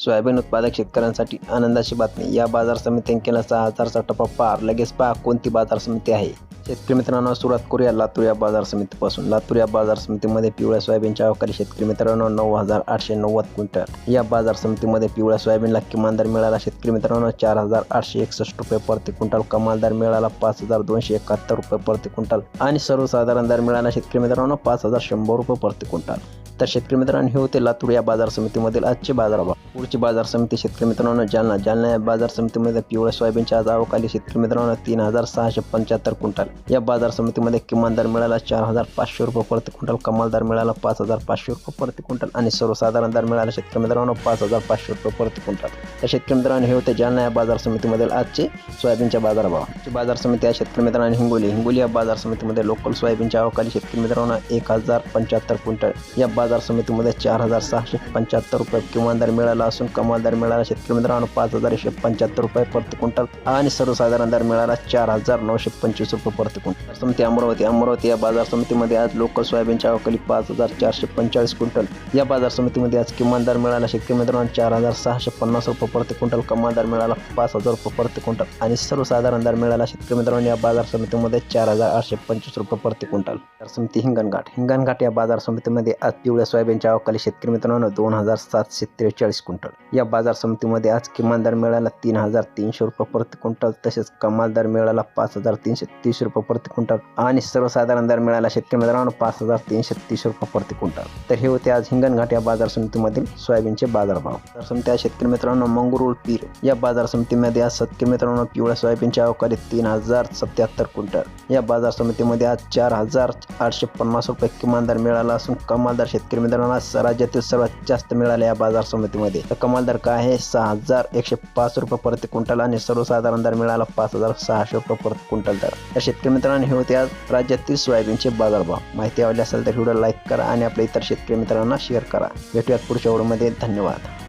Soybean उत्पादक शेतकऱ्यांसाठी आनंदाची बातमी. या बाजार समितीने केला 6,000चा टप्पा पार. लगेच पहा कोणती बाजार समिती आहे. शेतकरी मित्रांनो, सुरुवात करूया लातूर या बाजार समितीपासून. लातूर या बाजार समितीमध्ये पिवळ्या सोयाबीनच्या अवकाळी शेतकरी मित्रांनो 9,890 क्विंटल. या बाजार समितीमध्ये पिवळ्या सोयाबीनला किमान दर मिळाला शेतकरी मित्रांनो 4,861 रुपये प्रति क्विंटल. कमाल दर मिळाला 5,271 रुपये प्रति क्विंटल आणि सर्वसाधारण दर मिळाला शेतकरी मित्रांनो 5,100 रुपये प्रति क्विंटल. तर शेतकरी मित्रांनो, हे होते लातूर या बाजार समितीमधील आजचे बाजारभाव. पुढची बाजार समिती शेतकरी मित्रांनो जालना या बाजार समितीमध्ये पिवळ्या सोयाबीनच्या आज अवकाळी शेतकरी मित्रांनो 3,675 क्विंटल. या बाजार समितीमध्ये किमान दर मिळाला 4,500 रुपये प्रति क्विंटल. कमाल दर मिळाला 5,500 रुपये प्रति क्विंटल आणि सर्वसाधारण दर मिळाला शेतकरी मित्रांनो 5,500 रुपये प्रति क्विंटल. तर शेतकरी मित्रांनो, हे होते जालना या बाजार समितीमधील आजचे सोयाबीनच्या बाजारभाव. बाजार समिती आहे शेतकरी मित्रांनो हिंगोली या बाजार समितीमध्ये लोकल सोयाबीनच्या अवकाळी शेतकरी मित्रांनो 1,075 क्विंटल. या बाजार समितीमध्ये 4,675 रुपये किमान दर मिळाला असून कमाल दर मिळाला शेतकरी मित्रांनो 5,175 रुपये प्रति क्विंटल आणि सर्वसाधारण दर मिळाला 4,925 रुपये प्रति क्विंटल. समिती अमरावती या बाजार समितीमध्ये आज लोकल सोयाबीनच्या अवकाळी 5,445 क्विंटल. या बाजार समितीमध्ये आज किमान दर मिळाला शेतकरी मित्रांनो 4,650 रुपये प्रति क्विंटल. कमाल दर मिळाला 5,000 रुपये प्रति क्विंटल आणि सर्वसाधारण दर मिळाला शेतकरी मित्रांनो या बाजार समितीमध्ये 4,825 रुपये प्रति क्विंटल. समिती हिंगणघाट या बाजार समितीमध्ये आज पिवळ्या सोयाबीनच्या अवकाळी शेतकरी मित्रांनो 2,743 क्विंटल. या बाजार समितीमध्ये आज किमान दर मिळाला 3,300 रुपये प्रति क्विंटल. तसेच कमाल दर मिळाला 5,330 रुपये प्रति क्विंटल आणि सर्वसाधारण दर मिळाला शेतकरी मित्रांनो 5,330 रुपये प्रति क्विंटल. तर हे होते आज हिंगणघाट या बाजार समितीमधील सोयाबीनचे बाजारभाव. तर समिती शेतकरी मित्रांनो मंगरुळ पीर या बाजार समितीमध्ये आज शेतकरी मित्रांनो पिवळ्या सोयाबीनच्या अवकाळी 3,077 क्विंटल. या बाजार समितीमध्ये आज 4,850 रुपये किमान दर मिळाला असून कमाल दर शेतकरी मित्रांनो राज्यातील सर्वात जास्त मिळाले या बाजार समितीमध्ये. तर कमाल दर काय आहे 6,105 रुपये प्रति क्विंटल आणि सर्वसाधारण दर मिळाला 5,600 रुपये प्रति क्विंटल दर. तर शेतकरी मित्रांनो, हे होते आज राज्यातील सोयाबीनचे बाजारभाव. माहिती आवडली असेल तर व्हिडिओ लाईक करा आणि आपल्या इतर शेतकरी मित्रांना शेअर करा. भेटूयात पुढच्या व्हिडिओमध्ये. धन्यवाद.